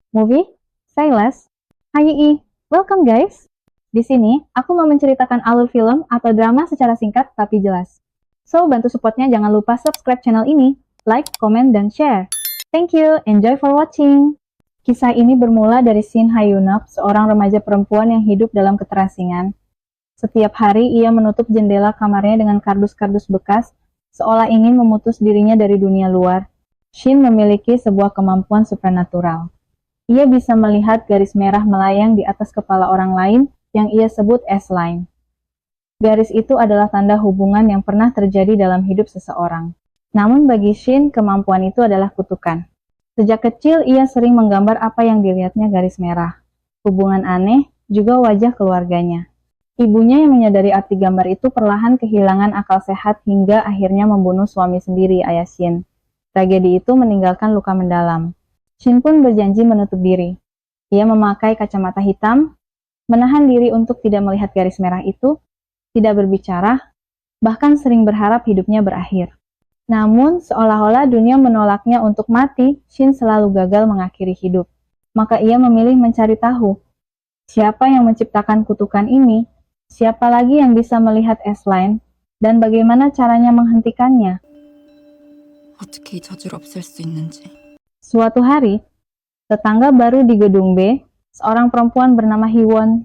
Movie, Say Less. Hai Ii, welcome guys. Di sini, aku mau menceritakan alur film atau drama secara singkat tapi jelas. So, bantu supportnya jangan lupa subscribe channel ini, like, comment, dan share. Thank you, enjoy for watching. Kisah ini bermula dari Shin Hyunap, seorang remaja perempuan yang hidup dalam keterasingan. Setiap hari ia menutup jendela kamarnya dengan kardus-kardus bekas, seolah ingin memutus dirinya dari dunia luar. Shin memiliki sebuah kemampuan supernatural. Ia bisa melihat garis merah melayang di atas kepala orang lain yang ia sebut S-line. Garis itu adalah tanda hubungan yang pernah terjadi dalam hidup seseorang. Namun bagi Shin, kemampuan itu adalah kutukan. Sejak kecil, ia sering menggambar apa yang dilihatnya garis merah. Hubungan aneh, juga wajah keluarganya. Ibunya yang menyadari arti gambar itu perlahan kehilangan akal sehat hingga akhirnya membunuh suami sendiri, ayah Shin. Tragedi itu meninggalkan luka mendalam. Shin pun berjanji menutup diri. Ia memakai kacamata hitam, menahan diri untuk tidak melihat garis merah itu, tidak berbicara, bahkan sering berharap hidupnya berakhir. Namun, seolah-olah dunia menolaknya untuk mati, Shin selalu gagal mengakhiri hidup. Maka ia memilih mencari tahu, siapa yang menciptakan kutukan ini, siapa lagi yang bisa melihat S-line, dan bagaimana caranya menghentikannya. 어떻게 이 저주를 없앨 수 있는지. Suatu hari, tetangga baru di gedung B, seorang perempuan bernama Hiwon,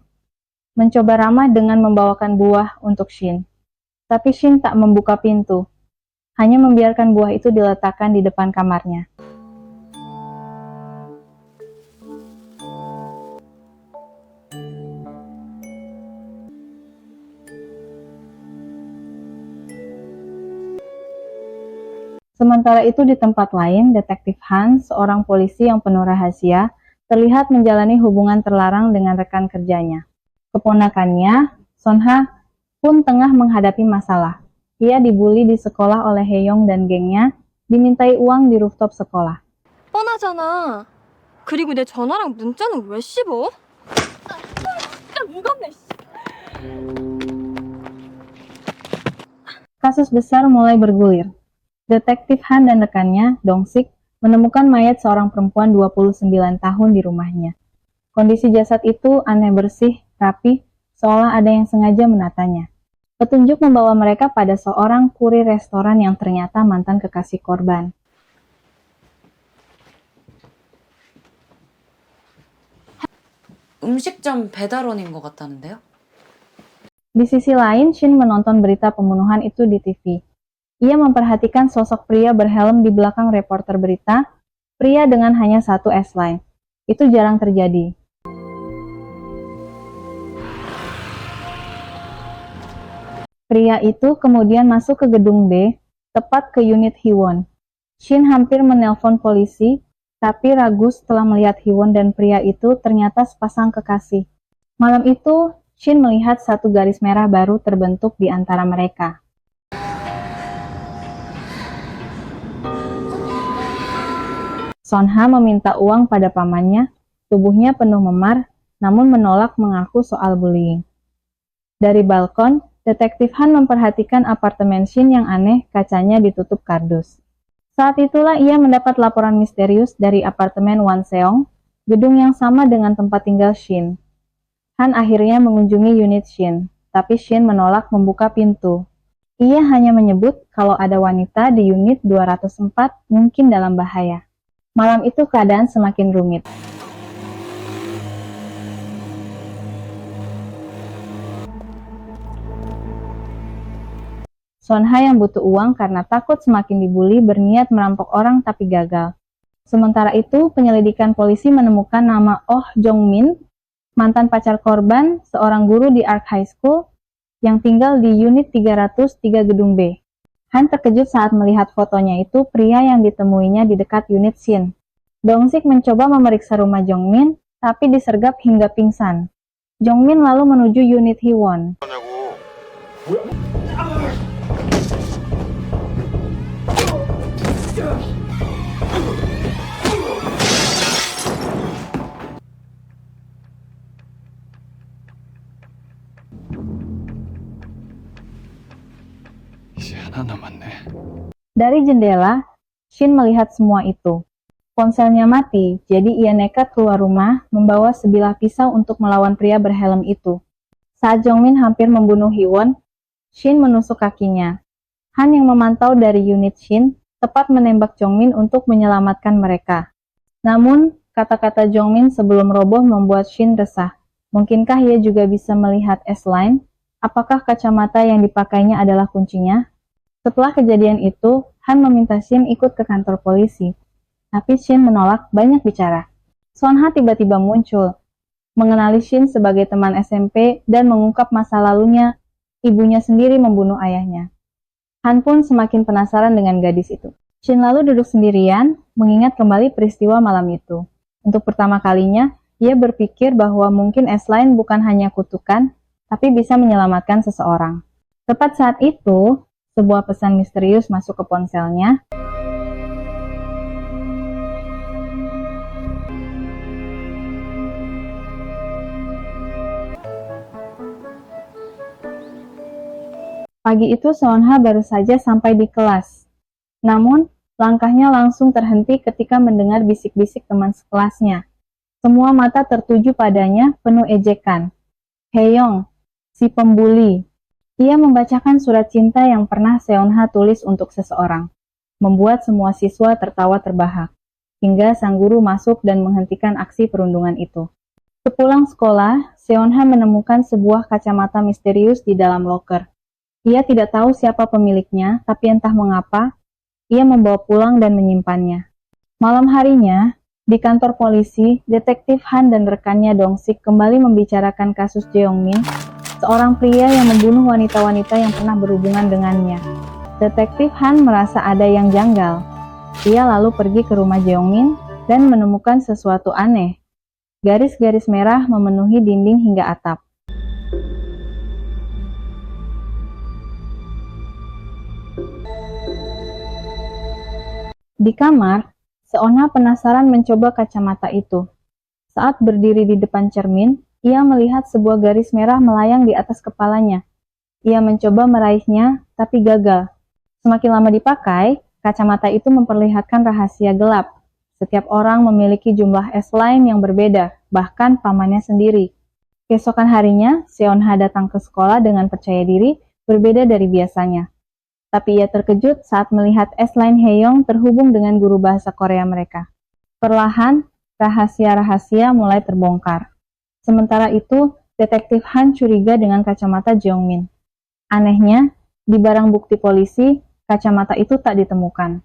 mencoba ramah dengan membawakan buah untuk Shin. Tapi Shin tak membuka pintu, hanya membiarkan buah itu diletakkan di depan kamarnya. Sementara itu di tempat lain, Detektif Han, seorang polisi yang penuh rahasia, terlihat menjalani hubungan terlarang dengan rekan kerjanya. Keponakannya, Sonha, pun tengah menghadapi masalah. Ia dibully di sekolah oleh Haeyoung dan gengnya, dimintai uang di rooftop sekolah. 뻔하잖아. 그리고 내 전화랑 문자는 왜 씹어? 진짜 무겁네. Kasus besar mulai bergulir. Detektif Han dan rekannya, Dong-sik, menemukan mayat seorang perempuan 29 tahun di rumahnya. Kondisi jasad itu aneh bersih, rapi, seolah ada yang sengaja menatanya. Petunjuk membawa mereka pada seorang kurir restoran yang ternyata mantan kekasih korban. 음식점 배달원인 것 같다는데요? Di sisi lain, Shin menonton berita pembunuhan itu di TV. Ia memperhatikan sosok pria berhelm di belakang reporter berita, pria dengan hanya satu S-line. Itu jarang terjadi. Pria itu kemudian masuk ke gedung B, tepat ke unit Hiwon. Shin hampir menelpon polisi, tapi ragu setelah melihat Hiwon dan pria itu ternyata sepasang kekasih. Malam itu, Shin melihat satu garis merah baru terbentuk di antara mereka. Sonha meminta uang pada pamannya, tubuhnya penuh memar, namun menolak mengaku soal bullying. Dari balkon, Detektif Han memperhatikan apartemen Shin yang aneh, kacanya ditutup kardus. Saat itulah ia mendapat laporan misterius dari apartemen Wanseong, gedung yang sama dengan tempat tinggal Shin. Han akhirnya mengunjungi unit Shin, tapi Shin menolak membuka pintu. Ia hanya menyebut kalau ada wanita di unit 204 mungkin dalam bahaya. Malam itu keadaan semakin rumit. Sonha yang butuh uang karena takut semakin dibully berniat merampok orang tapi gagal. Sementara itu, penyelidikan polisi menemukan nama Oh Jong-min, mantan pacar korban, seorang guru di Ark High School, yang tinggal di unit 303 gedung B. Han terkejut saat melihat fotonya itu pria yang ditemuinya di dekat unit Shin. Dong-sik mencoba memeriksa rumah Jong-min, tapi disergap hingga pingsan. Jong-min lalu menuju unit Hiwon. 이제 하나 남았네. Dari jendela, Shin melihat semua itu. Ponselnya mati, jadi ia nekat keluar rumah, membawa sebilah pisau untuk melawan pria berhelm itu. Saat Jongmin hampir membunuh Hiwon, Shin menusuk kakinya. Han yang memantau dari unit Shin, tepat menembak Jongmin untuk menyelamatkan mereka. Namun, kata-kata Jongmin sebelum roboh membuat Shin resah. Mungkinkah ia juga bisa melihat S-Line? Apakah kacamata yang dipakainya adalah kuncinya? Setelah kejadian itu, Han meminta Shin ikut ke kantor polisi. Tapi Shin menolak banyak bicara. Sonha tiba-tiba muncul, mengenali Shin sebagai teman SMP dan mengungkap masa lalunya, ibunya sendiri membunuh ayahnya. Han pun semakin penasaran dengan gadis itu. Shin lalu duduk sendirian, mengingat kembali peristiwa malam itu. Untuk pertama kalinya, ia berpikir bahwa mungkin S-Line bukan hanya kutukan, tapi bisa menyelamatkan seseorang. Tepat saat itu, sebuah pesan misterius masuk ke ponselnya. Pagi itu Seonha baru saja sampai di kelas. Namun, langkahnya langsung terhenti ketika mendengar bisik-bisik teman sekelasnya. Semua mata tertuju padanya penuh ejekan. Haeyong, si pembuli. Ia membacakan surat cinta yang pernah Seonha tulis untuk seseorang. Membuat semua siswa tertawa terbahak. Hingga sang guru masuk dan menghentikan aksi perundungan itu. Sepulang sekolah, Seonha menemukan sebuah kacamata misterius di dalam loker. Ia tidak tahu siapa pemiliknya, tapi entah mengapa, ia membawa pulang dan menyimpannya. Malam harinya, di kantor polisi, detektif Han dan rekannya Dong-sik kembali membicarakan kasus Jeongmin, seorang pria yang membunuh wanita-wanita yang pernah berhubungan dengannya. Detektif Han merasa ada yang janggal. Ia lalu pergi ke rumah Jeongmin dan menemukan sesuatu aneh. Garis-garis merah memenuhi dinding hingga atap. Di kamar, Seonha penasaran mencoba kacamata itu. Saat berdiri di depan cermin, ia melihat sebuah garis merah melayang di atas kepalanya. Ia mencoba meraihnya, tapi gagal. Semakin lama dipakai, kacamata itu memperlihatkan rahasia gelap. Setiap orang memiliki jumlah S-Line yang berbeda, bahkan pamannya sendiri. Keesokan harinya, Seonha datang ke sekolah dengan percaya diri, berbeda dari biasanya. Tapi ia terkejut saat melihat S-Line Haeyong terhubung dengan guru bahasa Korea mereka. Perlahan, rahasia-rahasia mulai terbongkar. Sementara itu, detektif Han curiga dengan kacamata Jeongmin. Anehnya, di barang bukti polisi, kacamata itu tak ditemukan.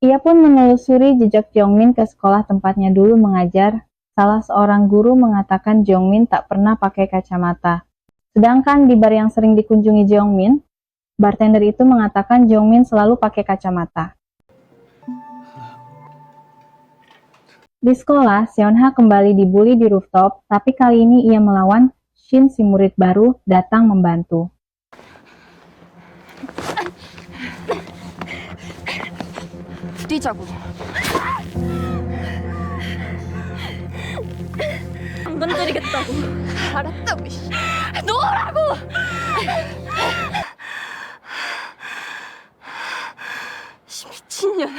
Ia pun menelusuri jejak Jeongmin ke sekolah tempatnya dulu mengajar. Salah seorang guru mengatakan Jeongmin tak pernah pakai kacamata. Sedangkan di bar yang sering dikunjungi Jeongmin, bartender itu mengatakan Jeongmin selalu pakai kacamata. Di sekolah, Seonha kembali dibully di rooftop, tapi kali ini ia melawan Shin, si murid baru, datang membantu. 뛰자고. 안 건드리겠다고. 알았다고. 놓으라고! 미친년.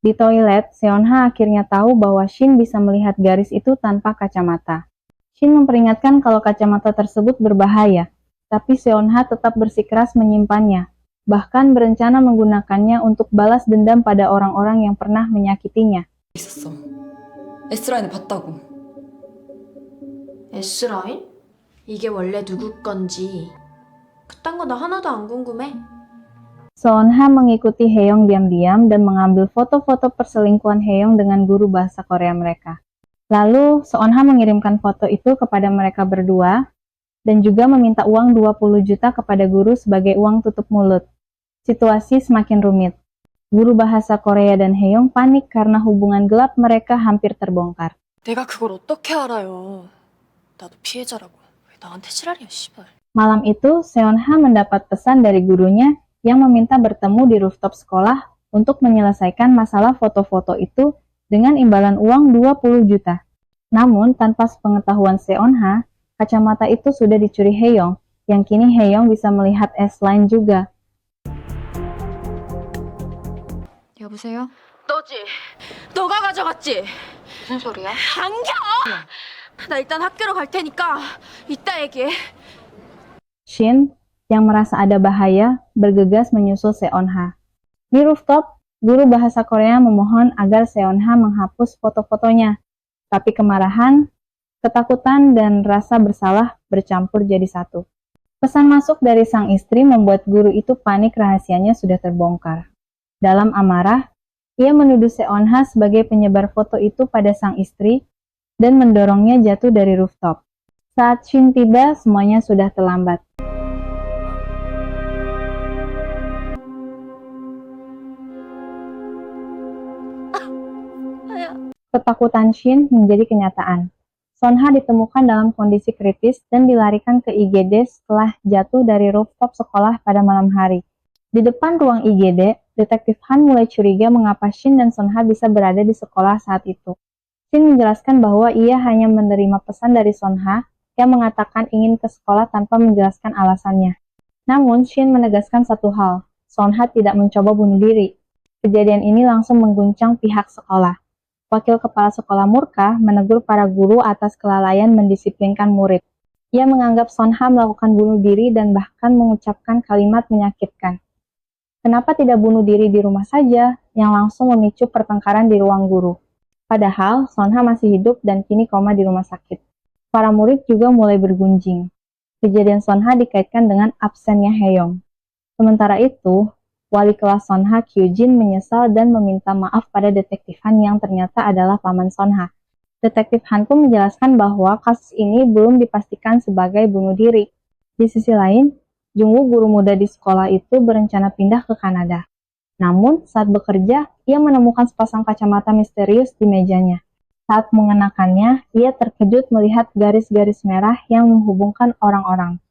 Di toilet, Seonha akhirnya tahu bahwa Shin bisa melihat garis itu tanpa kacamata. Shin memperingatkan kalau kacamata tersebut berbahaya, tapi Seonha tetap bersikeras menyimpannya, bahkan berencana menggunakannya untuk balas dendam pada orang-orang yang pernah menyakitinya. 있었어. S라인을 봤다고. S라인? 이게 원래 누구 건지 그딴 거 나 하나도 안 궁금해. Seonha mengikuti Haeyong diam-diam dan mengambil foto-foto perselingkuhan Haeyong dengan guru bahasa Korea mereka. Lalu, Seonha mengirimkan foto itu kepada mereka berdua dan juga meminta uang 20 juta kepada guru sebagai uang tutup mulut. Situasi semakin rumit. Guru bahasa Korea dan Haeyong panik karena hubungan gelap mereka hampir terbongkar. 내가 그걸 어떻게 알아요? 나도 피해자라고. 왜 나한테 지랄이야, 씨발. Malam itu, Seonha mendapat pesan dari gurunya yang meminta bertemu di rooftop sekolah untuk menyelesaikan masalah foto-foto itu dengan imbalan uang 20 juta. Namun, tanpa sepengetahuan Seonha, kacamata itu sudah dicuri Haeyong, yang kini Haeyong bisa melihat S-Line juga. 여보세요? 너지? 너가 가져갔지? 무슨 소리야? 안겨! 나 일단 학교로 갈 테니까 이따 얘기해. Shin, yang merasa ada bahaya, bergegas menyusul Seonha. Di rooftop, guru bahasa Korea memohon agar Seonha menghapus foto-fotonya. Tapi kemarahan, ketakutan, dan rasa bersalah bercampur jadi satu. Pesan masuk dari sang istri membuat guru itu panik rahasianya sudah terbongkar. Dalam amarah, ia menuduh Seonha sebagai penyebar foto itu pada sang istri dan mendorongnya jatuh dari rooftop. Saat Shin tiba, semuanya sudah terlambat. Ketakutan Shin menjadi kenyataan. Sonha ditemukan dalam kondisi kritis dan dilarikan ke IGD setelah jatuh dari rooftop sekolah pada malam hari. Di depan ruang IGD, Detektif Han mulai curiga mengapa Shin dan Sonha bisa berada di sekolah saat itu. Shin menjelaskan bahwa ia hanya menerima pesan dari Sonha yang mengatakan ingin ke sekolah tanpa menjelaskan alasannya. Namun, Shin menegaskan satu hal, Sonha tidak mencoba bunuh diri. Kejadian ini langsung mengguncang pihak sekolah. Wakil kepala sekolah murka menegur para guru atas kelalaian mendisiplinkan murid. Ia menganggap Sonha melakukan bunuh diri dan bahkan mengucapkan kalimat menyakitkan. Kenapa tidak bunuh diri di rumah saja, yang langsung memicu pertengkaran di ruang guru. Padahal Sonha masih hidup dan kini koma di rumah sakit. Para murid juga mulai bergunjing. Kejadian Sonha dikaitkan dengan absennya Haeyong. Sementara itu, wali kelas Sonha, Kyujin, menyesal dan meminta maaf pada Detektif Han yang ternyata adalah paman Sonha. Detektif Han pun menjelaskan bahwa kasus ini belum dipastikan sebagai bunuh diri. Di sisi lain, Jungwoo, guru muda di sekolah itu, berencana pindah ke Kanada. Namun, saat bekerja, ia menemukan sepasang kacamata misterius di mejanya. Saat mengenakannya, ia terkejut melihat garis-garis merah yang menghubungkan orang-orang.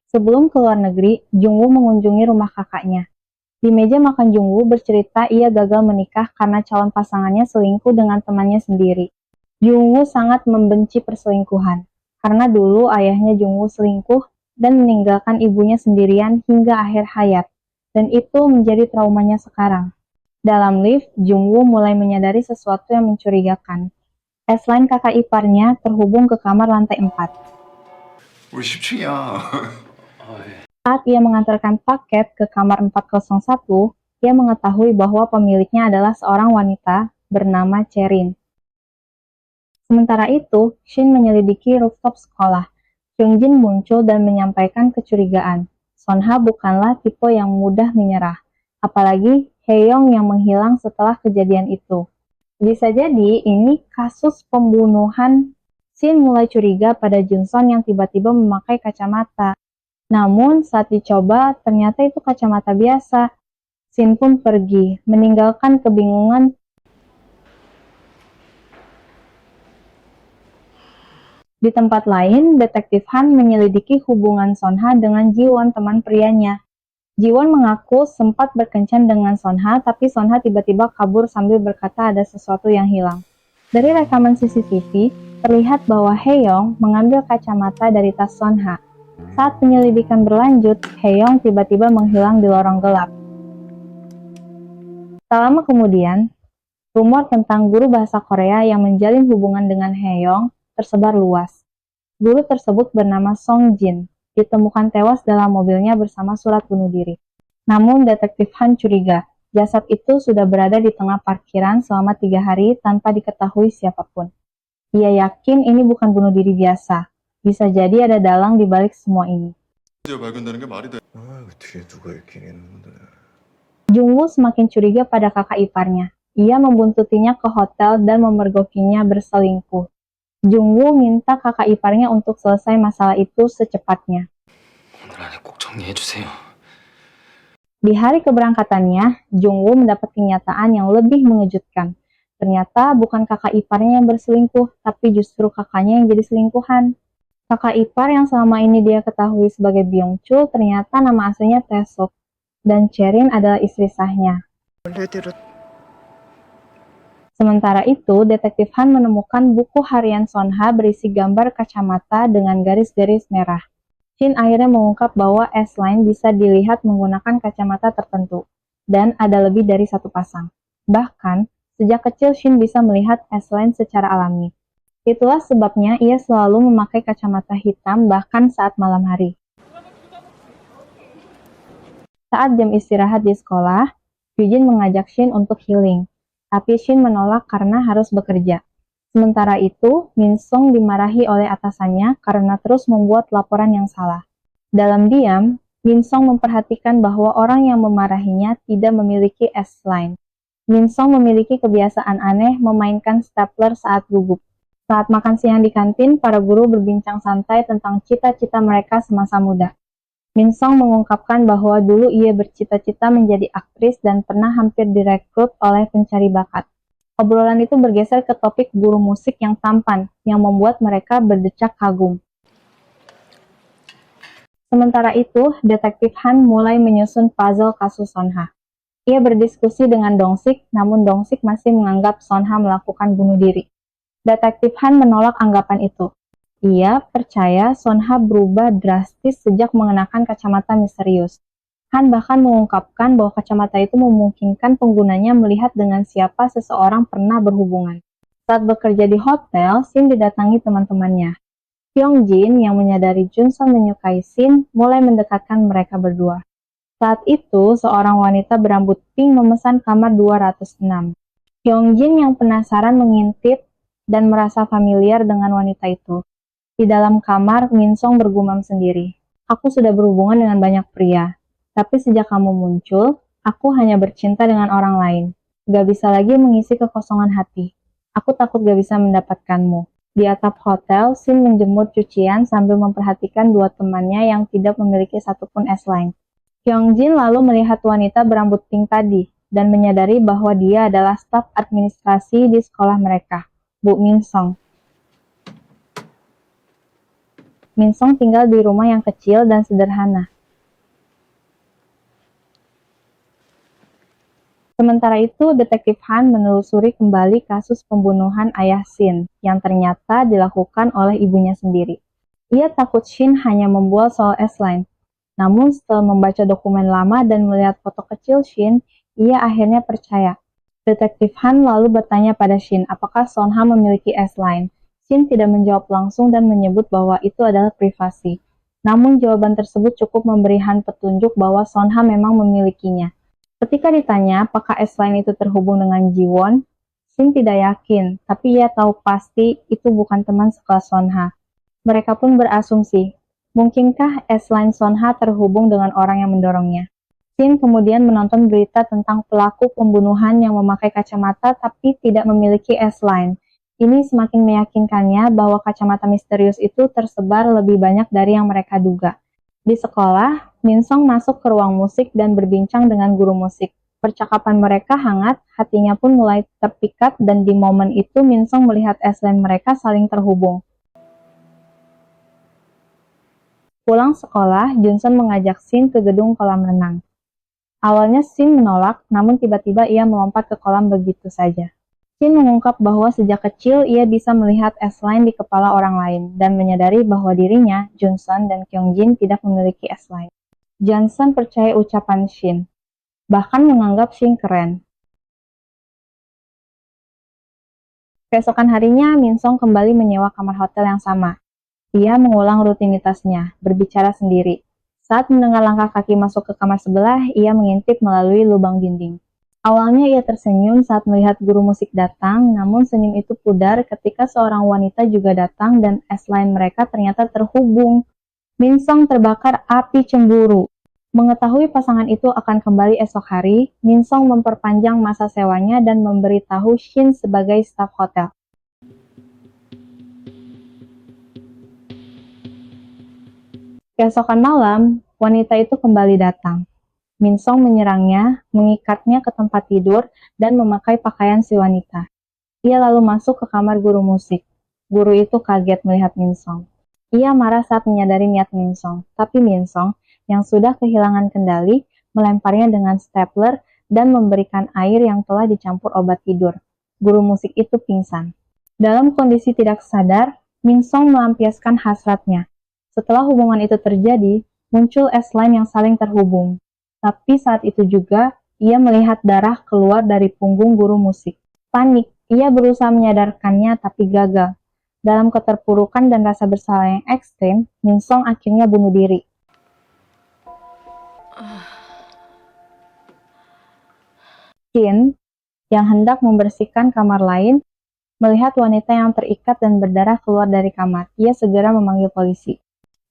Sebelum ke luar negeri, Jungwoo mengunjungi rumah kakaknya. Di meja makan Jungwoo bercerita ia gagal menikah karena calon pasangannya selingkuh dengan temannya sendiri. Jungwoo sangat membenci perselingkuhan, karena dulu ayahnya Jungwoo selingkuh dan meninggalkan ibunya sendirian hingga akhir hayat, dan itu menjadi traumanya sekarang. Dalam lift, Jungwoo mulai menyadari sesuatu yang mencurigakan. S-Line kakak iparnya terhubung ke kamar lantai 4. 우리 10층이야. Saat ia mengantarkan paket ke kamar 401, ia mengetahui bahwa pemiliknya adalah seorang wanita bernama Cherin. Sementara itu, Shin menyelidiki rooftop sekolah. Kyungjin muncul dan menyampaikan kecurigaan. Sonha bukanlah tipe yang mudah menyerah, apalagi Haeyong yang menghilang setelah kejadian itu. Bisa jadi ini kasus pembunuhan. Shin mulai curiga pada Junson yang tiba-tiba memakai kacamata. Namun, saat dicoba, ternyata itu kacamata biasa. Shin pun pergi, meninggalkan kebingungan. Di tempat lain, Detektif Han menyelidiki hubungan Sonha dengan Jiwon, teman prianya. Jiwon mengaku sempat berkencan dengan Sonha, tapi Sonha tiba-tiba kabur sambil berkata ada sesuatu yang hilang. Dari rekaman CCTV, terlihat bahwa Haeyong mengambil kacamata dari tas Sonha. Saat penyelidikan berlanjut, Haeyong tiba-tiba menghilang di lorong gelap. Tak lama kemudian, rumor tentang guru bahasa Korea yang menjalin hubungan dengan Haeyong tersebar luas. Guru tersebut bernama Song Jin, ditemukan tewas dalam mobilnya bersama surat bunuh diri. Namun Detektif Han curiga, jasad itu sudah berada di tengah parkiran selama 3 hari tanpa diketahui siapapun. Ia yakin ini bukan bunuh diri biasa. Bisa jadi ada dalang di balik semua ini. 발견되는 게 말이 돼. 뒤에 누가 있긴 있는데. Jungwoo semakin curiga pada kakak iparnya. Ia membuntutinya ke hotel dan memergokinya berselingkuh. Jungwoo minta kakak iparnya untuk selesai masalah itu secepatnya. 오늘 안에 꼭 정리해 주세요. Di hari keberangkatannya, Jungwoo mendapat kenyataan yang lebih mengejutkan. Ternyata bukan kakak iparnya yang berselingkuh, tapi justru kakaknya yang jadi selingkuhan. Kakak ipar yang selama ini dia ketahui sebagai Byung-chul ternyata nama aslinya Tae-suk, dan Cherin adalah istri sahnya. Sementara itu, Detektif Han menemukan buku harian Sonha berisi gambar kacamata dengan garis-garis merah. Shin akhirnya mengungkap bahwa S-line bisa dilihat menggunakan kacamata tertentu, dan ada lebih dari satu pasang. Bahkan, sejak kecil Shin bisa melihat S-line secara alami. Itulah sebabnya ia selalu memakai kacamata hitam bahkan saat malam hari. Saat jam istirahat di sekolah, Yujin mengajak Shin untuk healing, tapi Shin menolak karena harus bekerja. Sementara itu, Min Song dimarahi oleh atasannya karena terus membuat laporan yang salah. Dalam diam, Min Song memperhatikan bahwa orang yang memarahinya tidak memiliki S-line. Min Song memiliki kebiasaan aneh memainkan stapler saat gugup. Saat makan siang di kantin, para guru berbincang santai tentang cita-cita mereka semasa muda. Min Song mengungkapkan bahwa dulu ia bercita-cita menjadi aktris dan pernah hampir direkrut oleh pencari bakat. Obrolan itu bergeser ke topik guru musik yang tampan, yang membuat mereka berdecak kagum. Sementara itu, Detektif Han mulai menyusun puzzle kasus Sonha. Ia berdiskusi dengan Dong-sik, namun Dong-sik masih menganggap Sonha melakukan bunuh diri. Detektif Han menolak anggapan itu. Ia percaya Sonha berubah drastis sejak mengenakan kacamata misterius. Han bahkan mengungkapkan bahwa kacamata itu memungkinkan penggunanya melihat dengan siapa seseorang pernah berhubungan. Saat bekerja di hotel, Shin didatangi teman-temannya. Hyungjin yang menyadari Junsun menyukai Shin mulai mendekatkan mereka berdua. Saat itu, seorang wanita berambut pink memesan kamar 206. Hyungjin yang penasaran mengintip dan merasa familiar dengan wanita itu. Di dalam kamar, Min Song bergumam sendiri. Aku sudah berhubungan dengan banyak pria. Tapi sejak kamu muncul, aku hanya bercinta dengan orang lain. Gak bisa lagi mengisi kekosongan hati. Aku takut gak bisa mendapatkanmu. Di atap hotel, Shin menjemur cucian sambil memperhatikan dua temannya yang tidak memiliki satupun S-line. Hyungjin lalu melihat wanita berambut pink tadi, dan menyadari bahwa dia adalah staf administrasi di sekolah mereka, Bu Min Song. Min Song tinggal di rumah yang kecil dan sederhana. Sementara itu, Detektif Han menelusuri kembali kasus pembunuhan ayah Shin yang ternyata dilakukan oleh ibunya sendiri. Ia takut Shin hanya membual soal S-line. Namun setelah membaca dokumen lama dan melihat foto kecil Shin, ia akhirnya percaya. Detektif Han lalu bertanya pada Shin apakah Sonha memiliki S-line. Shin tidak menjawab langsung dan menyebut bahwa itu adalah privasi. Namun jawaban tersebut cukup memberi Han petunjuk bahwa Sonha memang memilikinya. Ketika ditanya apakah S-line itu terhubung dengan Ji-won, Shin tidak yakin, tapi ia tahu pasti itu bukan teman sekelas Sonha. Mereka pun berasumsi, mungkinkah S-line Sonha terhubung dengan orang yang mendorongnya? Shin kemudian menonton berita tentang pelaku pembunuhan yang memakai kacamata tapi tidak memiliki S-line. Ini semakin meyakinkannya bahwa kacamata misterius itu tersebar lebih banyak dari yang mereka duga. Di sekolah, Min Song masuk ke ruang musik dan berbincang dengan guru musik. Percakapan mereka hangat, hatinya pun mulai terpikat dan di momen itu Min Song melihat S-line mereka saling terhubung. Pulang sekolah, Junsun mengajak Shin ke gedung kolam renang. Awalnya Shin menolak, namun tiba-tiba ia melompat ke kolam begitu saja. Shin mengungkap bahwa sejak kecil ia bisa melihat S-line di kepala orang lain dan menyadari bahwa dirinya, Junsun dan Kyungjin tidak memiliki S-line. Junsun percaya ucapan Shin, bahkan menganggap Shin keren. Keesokan harinya, Min Song kembali menyewa kamar hotel yang sama. Ia mengulang rutinitasnya, berbicara sendiri. Saat mendengar langkah kaki masuk ke kamar sebelah, ia mengintip melalui lubang dinding. Awalnya ia tersenyum saat melihat guru musik datang, namun senyum itu pudar ketika seorang wanita juga datang dan S-line mereka ternyata terhubung. Min Song terbakar api cemburu. Mengetahui pasangan itu akan kembali esok hari, Min Song memperpanjang masa sewanya dan memberitahu Shin sebagai staf hotel. Keesokan malam, wanita itu kembali datang. Min Song menyerangnya, mengikatnya ke tempat tidur, dan memakai pakaian si wanita. Ia lalu masuk ke kamar guru musik. Guru itu kaget melihat Min Song. Ia marah saat menyadari niat Min Song, tapi Min Song, yang sudah kehilangan kendali, melemparnya dengan stapler dan memberikan air yang telah dicampur obat tidur. Guru musik itu pingsan. Dalam kondisi tidak sadar, Min Song melampiaskan hasratnya. Setelah hubungan itu terjadi, muncul S-line yang saling terhubung. Tapi saat itu juga, ia melihat darah keluar dari punggung guru musik. Panik, ia berusaha menyadarkannya tapi gagal. Dalam keterpurukan dan rasa bersalah yang ekstrim, Min Song akhirnya bunuh diri. Shin, yang hendak membersihkan kamar lain, melihat wanita yang terikat dan berdarah keluar dari kamar. Ia segera memanggil polisi.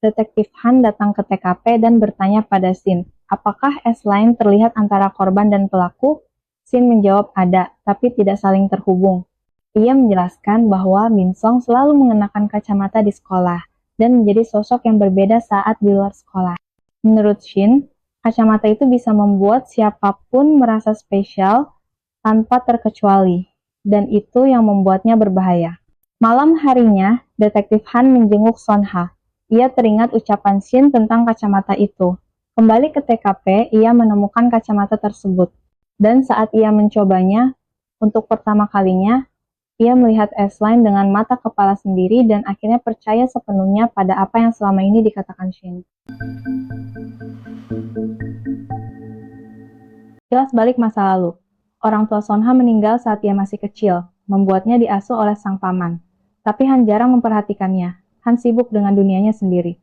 Detektif Han datang ke TKP dan bertanya pada Shin, apakah S-line terlihat antara korban dan pelaku? Shin menjawab ada, tapi tidak saling terhubung. Ia menjelaskan bahwa Min Song selalu mengenakan kacamata di sekolah dan menjadi sosok yang berbeda saat di luar sekolah. Menurut Shin, kacamata itu bisa membuat siapapun merasa spesial tanpa terkecuali, dan itu yang membuatnya berbahaya. Malam harinya, Detektif Han menjenguk Son Ha. Ia teringat ucapan Shin tentang kacamata itu. Kembali ke TKP, ia menemukan kacamata tersebut. Dan saat ia mencobanya, untuk pertama kalinya, ia melihat S-line dengan mata kepala sendiri dan akhirnya percaya sepenuhnya pada apa yang selama ini dikatakan Shin. Jelas balik masa lalu. Orang tua Son Ha meninggal saat ia masih kecil, membuatnya diasuh oleh sang paman. Tapi Han jarang memperhatikannya. Han sibuk dengan dunianya sendiri.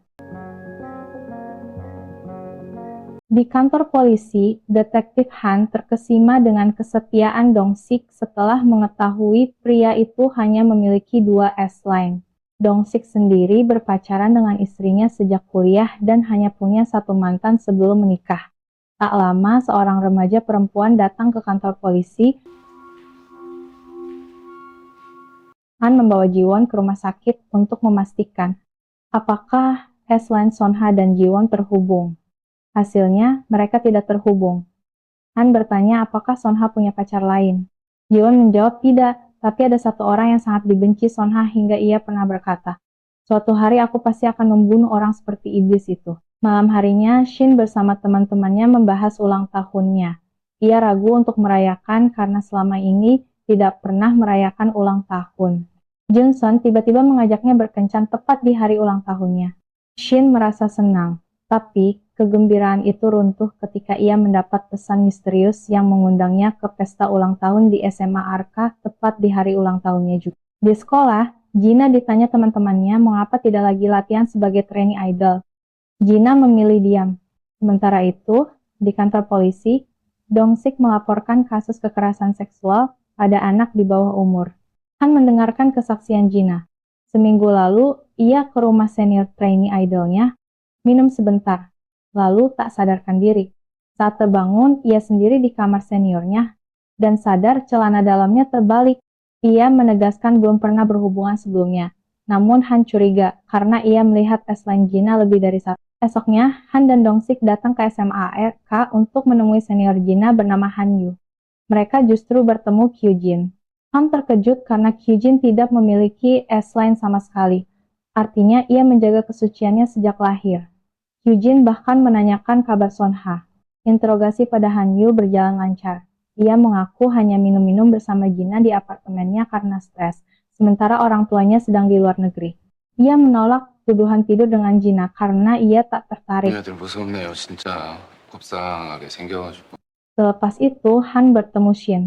Di kantor polisi, Detektif Han terkesima dengan kesetiaan Dong-sik setelah mengetahui pria itu hanya memiliki 2 S-line. Dong-sik sendiri berpacaran dengan istrinya sejak kuliah dan hanya punya 1 mantan sebelum menikah. Tak lama, seorang remaja perempuan datang ke kantor polisi. Han membawa Ji-won ke rumah sakit untuk memastikan apakah S-line Son Ha dan Ji-won terhubung. Hasilnya, mereka tidak terhubung. Han bertanya apakah Son Ha punya pacar lain. Ji-won menjawab tidak, tapi ada satu orang yang sangat dibenci Son Ha hingga ia pernah berkata, suatu hari aku pasti akan membunuh orang seperti iblis itu. Malam harinya, Shin bersama teman-temannya membahas ulang tahunnya. Ia ragu untuk merayakan karena selama ini tidak pernah merayakan ulang tahun. Johnson tiba-tiba mengajaknya berkencan tepat di hari ulang tahunnya. Shin merasa senang, tapi kegembiraan itu runtuh ketika ia mendapat pesan misterius yang mengundangnya ke pesta ulang tahun di SMA Arka tepat di hari ulang tahunnya juga. Di sekolah, Gina ditanya teman-temannya mengapa tidak lagi latihan sebagai trainee idol. Gina memilih diam. Sementara itu, di kantor polisi, Dong-sik melaporkan kasus kekerasan seksual pada anak di bawah umur. Han mendengarkan kesaksian Gina. Seminggu lalu, ia ke rumah senior trainee idolnya, minum sebentar, lalu tak sadarkan diri. Saat terbangun, ia sendiri di kamar seniornya, dan sadar celana dalamnya terbalik. Ia menegaskan belum pernah berhubungan sebelumnya. Namun Han curiga, karena ia melihat S-line Gina lebih dari satu. Esoknya, Han dan Dong-sik datang ke SMA ARK untuk menemui senior Gina bernama Han Yu. Mereka justru bertemu Kyujin. Han terkejut karena Kyujin tidak memiliki S-line sama sekali. Artinya ia menjaga kesuciannya sejak lahir. Kyujin bahkan menanyakan kabar Son Ha. Interogasi pada Han Yu berjalan lancar. Ia mengaku hanya minum-minum bersama Gina di apartemennya karena stres, sementara orang tuanya sedang di luar negeri. Ia menolak tuduhan tidur dengan Gina karena ia tak tertarik. 애들 무섭네요, 진짜. 곱상하게 생겨가지고. Selepas itu, Han bertemu Shin.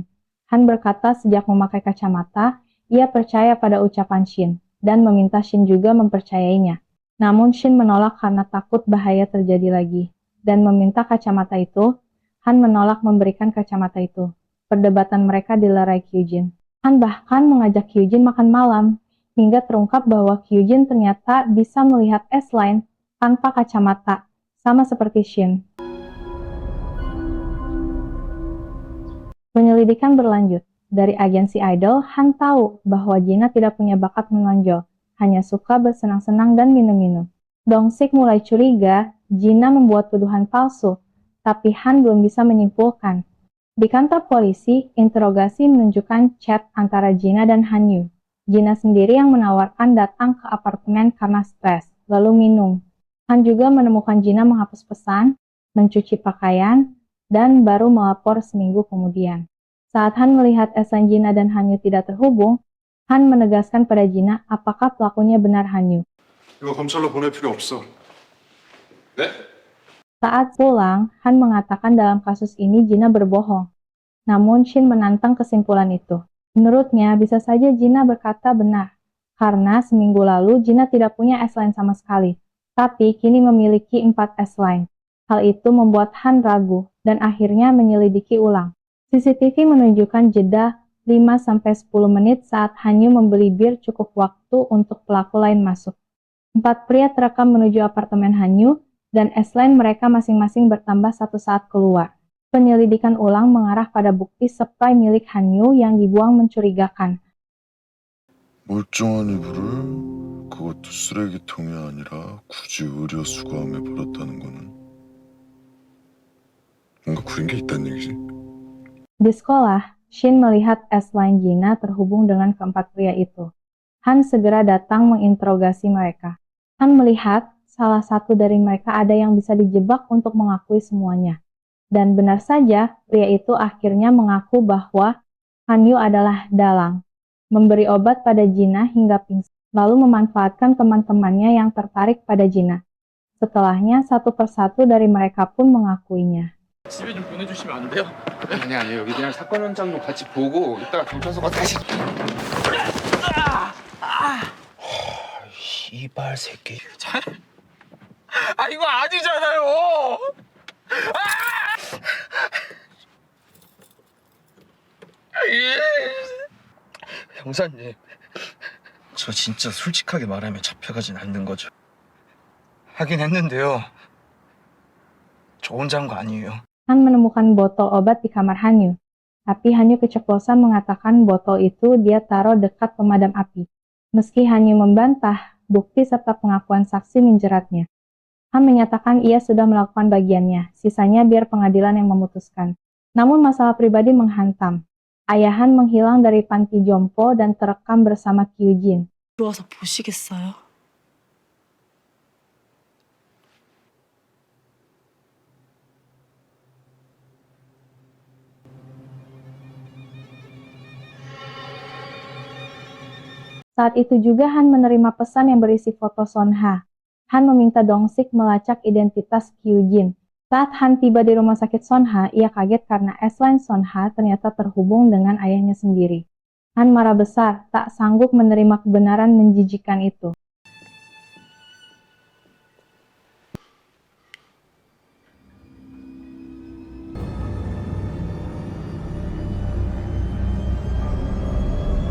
Han berkata sejak memakai kacamata, ia percaya pada ucapan Shin, dan meminta Shin juga mempercayainya. Namun Shin menolak karena takut bahaya terjadi lagi, dan meminta kacamata itu. Han menolak memberikan kacamata itu. Perdebatan mereka dilerai Kyujin. Han bahkan mengajak Kyujin makan malam, hingga terungkap bahwa Kyujin ternyata bisa melihat S-line tanpa kacamata, sama seperti Shin. Penyelidikan berlanjut. Dari agensi idol, Han tahu bahwa Gina tidak punya bakat menonjol, hanya suka bersenang-senang dan minum-minum. Dong-sik mulai curiga Gina membuat tuduhan palsu, tapi Han belum bisa menyimpulkan. Di kantor polisi, interogasi menunjukkan chat antara Gina dan Han Yu. Gina sendiri yang menawarkan datang ke apartemen karena stres, lalu minum. Han juga menemukan Gina menghapus pesan, mencuci pakaian, dan baru melapor seminggu kemudian. Saat Han melihat S-line Gina dan Han Yu tidak terhubung, Han menegaskan pada Gina apakah pelakunya benar Han Yu. 이거 검찰로 보낼 필요 없어. 네? Saat pulang, Han mengatakan dalam kasus ini Gina berbohong. Namun Shin menantang kesimpulan itu. Menurutnya, bisa saja Gina berkata benar. Karena seminggu lalu Gina tidak punya S-line sama sekali. Tapi kini memiliki 4 S-line. Hal itu membuat Han ragu dan akhirnya menyelidiki ulang. CCTV menunjukkan jeda 5-10 menit saat Hanyu membeli bir cukup waktu untuk pelaku lain masuk. 4 pria terekam menuju apartemen Hanyu dan S-line mereka masing-masing bertambah satu saat keluar. Penyelidikan ulang mengarah pada bukti spray milik Hanyu yang dibuang mencurigakan. 멀쩡한 이불을 그것도 쓰레기통이 아니라 굳이 의료 수거함에 버렸다는 거는 뭔가 구린 게 있다는 얘기지. Di sekolah, Shin melihat S-line Gina terhubung dengan keempat pria itu. Han segera datang menginterogasi mereka. Han melihat salah satu dari mereka ada yang bisa dijebak untuk mengakui semuanya. Dan benar saja, pria itu akhirnya mengaku bahwa Hanyu adalah dalang, memberi obat pada Gina hingga pingsan, lalu memanfaatkan teman-temannya yang tertarik pada Gina. Setelahnya, satu persatu dari mereka pun mengakuinya. 집에 좀 보내주시면 안 돼요? 아니 여기 그냥 사건 현장도 같이 보고 이따가 경찰서가 다시. 이발 새끼. 아 이거 아니잖아요. 형사님, 저 진짜 솔직하게 말하면 잡혀가진 않는 거죠. 하긴 했는데요. 저 혼자 한 거 아니에요. Han menemukan botol obat di kamar Hanyu. Tapi Hanyu keceplosan mengatakan botol itu dia taruh dekat pemadam api. Meski Hanyu membantah, bukti serta pengakuan saksi menjeratnya. Han menyatakan ia sudah melakukan bagiannya, sisanya biar pengadilan yang memutuskan. Namun masalah pribadi menghantam. Ayah Han menghilang dari panti jompo dan terekam bersama Kyujin. 들어와서 보시겠어요? Saat itu juga Han menerima pesan yang berisi foto Sonha. Han meminta Dongsik melacak identitas Kyujin. Saat Han tiba di rumah sakit Sonha, ia kaget karena S-line Sonha ternyata terhubung dengan ayahnya sendiri. Han marah besar, tak sanggup menerima kebenaran menjijikan itu.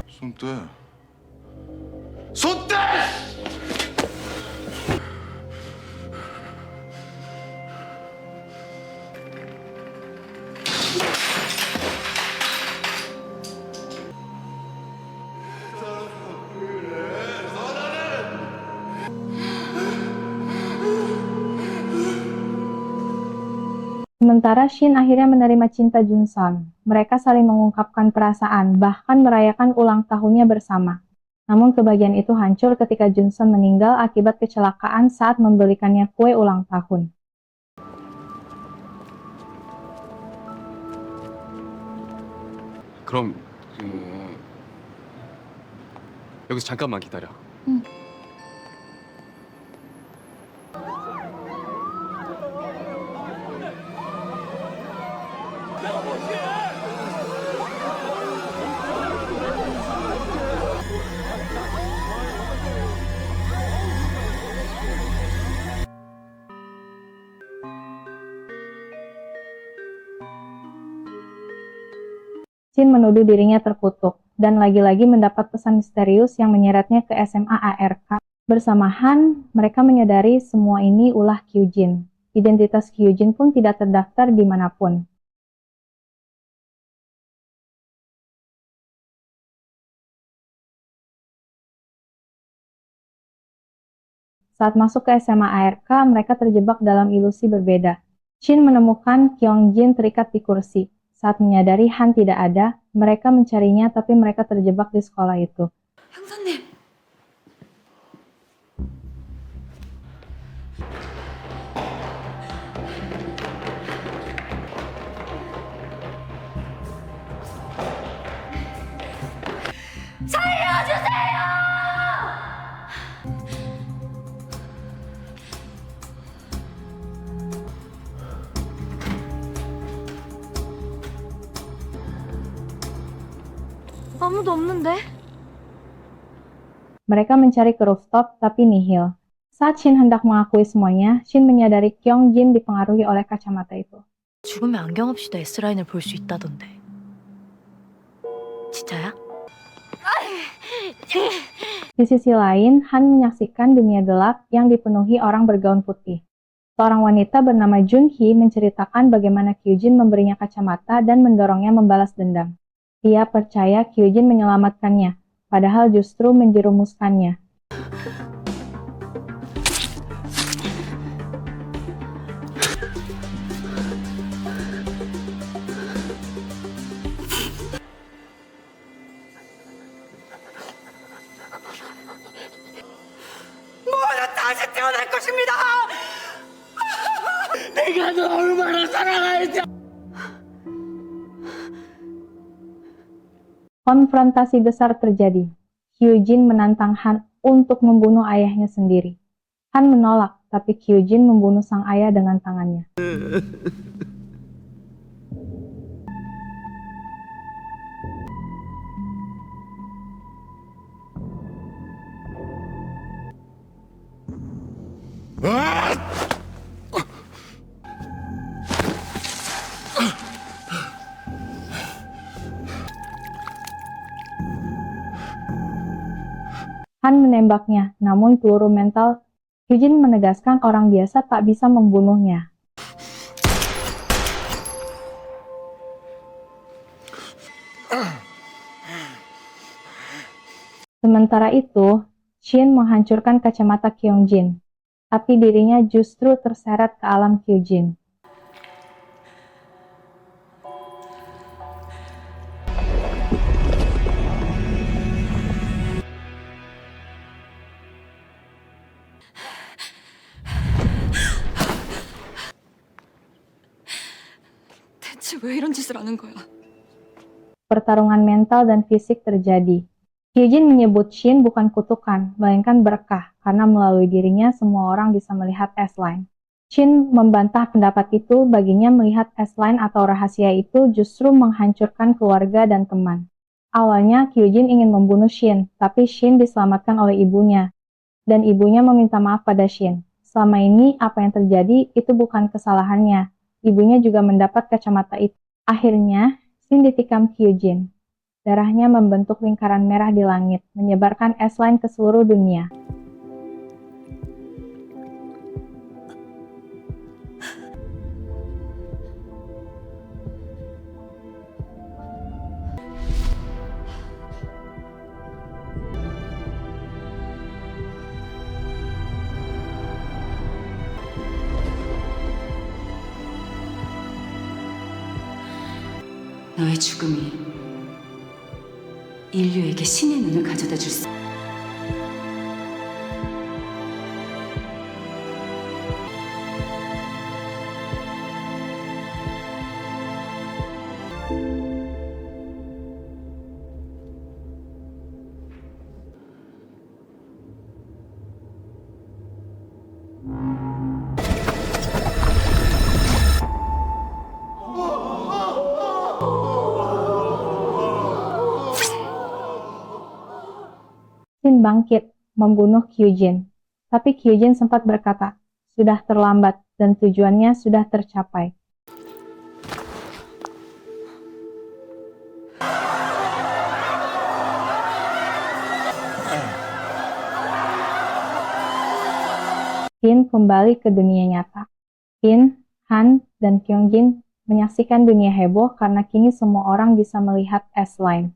손 떼. 손 떼! Sementara Shin akhirnya menerima cinta Junsun. Mereka saling mengungkapkan perasaan, bahkan merayakan ulang tahunnya bersama. Namun kebahagiaan itu hancur ketika Junsun meninggal akibat kecelakaan saat membelikannya kue ulang tahun. 그럼 여기서 잠깐만 기다려. Shin menuduh dirinya terkutuk, dan lagi-lagi mendapat pesan misterius yang menyeretnya ke SMA ARK. Bersama Han, mereka menyadari semua ini ulah Kyujin. Identitas Kyujin pun tidak terdaftar dimanapun. Saat masuk ke SMA ARK, mereka terjebak dalam ilusi berbeda. Shin menemukan Kyongjin terikat di kursi. Saat menyadari Han tidak ada, mereka mencarinya tapi mereka terjebak di sekolah itu. 형사님! 아무도 없는데? Mereka mencari ke rooftop, tapi nihil. Saat Shin hendak mengakui semuanya, Shin menyadari Kyung Jin dipengaruhi oleh kacamata itu. 죽으면 안경 없이도 S라인을 볼 수 있다던데. 진짜야? Di sisi lain, Han menyaksikan dunia gelap yang dipenuhi orang bergaun putih. Seorang wanita bernama Junhee menceritakan bagaimana Kyujin memberinya kacamata dan mendorongnya membalas dendam. Ia percaya Kyujin menyelamatkannya, padahal justru menjerumuskannya. Konfrontasi besar terjadi. Kyujin menantang Han untuk membunuh ayahnya sendiri. Han menolak, tapi Kyujin membunuh sang ayah dengan tangannya. Han menembaknya, namun peluru mental Kyujin menegaskan orang biasa tak bisa membunuhnya. Sementara itu, Shin menghancurkan kacamata Kyung-jin, tapi dirinya justru terseret ke alam Kyujin. 대체 왜 이런 짓을 하는 거야? Pertarungan mental dan fisik terjadi. Kyujin menyebut Shin bukan kutukan, melainkan berkah, karena melalui dirinya semua orang bisa melihat S-Line. Shin membantah pendapat itu, baginya melihat S-Line atau rahasia itu justru menghancurkan keluarga dan teman. Awalnya Kyujin ingin membunuh Shin, tapi Shin diselamatkan oleh ibunya, dan ibunya meminta maaf pada Shin. Selama ini apa yang terjadi itu bukan kesalahannya. Ibunya juga mendapat kacamata itu. Akhirnya, Shin ditikam Kyujin. Darahnya membentuk lingkaran merah di langit, menyebarkan S-Line ke seluruh dunia. 너의 죽음이 인류에게 신의 눈을 가져다 줄 수. Shin bangkit, membunuh Kyujin. Tapi Kyujin sempat berkata, sudah terlambat dan tujuannya sudah tercapai. Shin kembali ke dunia nyata. Shin, Han, dan Kyung-jin menyaksikan dunia heboh karena kini semua orang bisa melihat S-Line.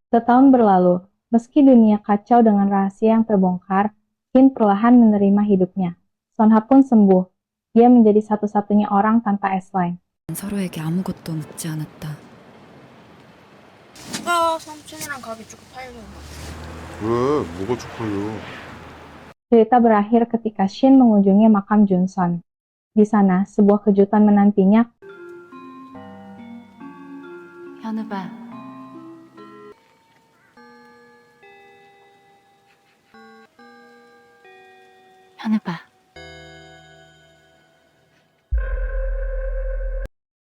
Setahun berlalu, meski dunia kacau dengan rahasia yang terbongkar, Shin perlahan menerima hidupnya. Sonha pun sembuh. Dia menjadi satu-satunya orang tanpa S-Line. 서로에게 아무것도 묻지 않았다. 누가 삼촌이랑 가기 주고 팔려. 왜? 뭐가 쪽팔려? Cerita berakhir ketika Shin mengunjungi makam Junson. Di sana, sebuah kejutan menantinya. 현우봐, 현우봐,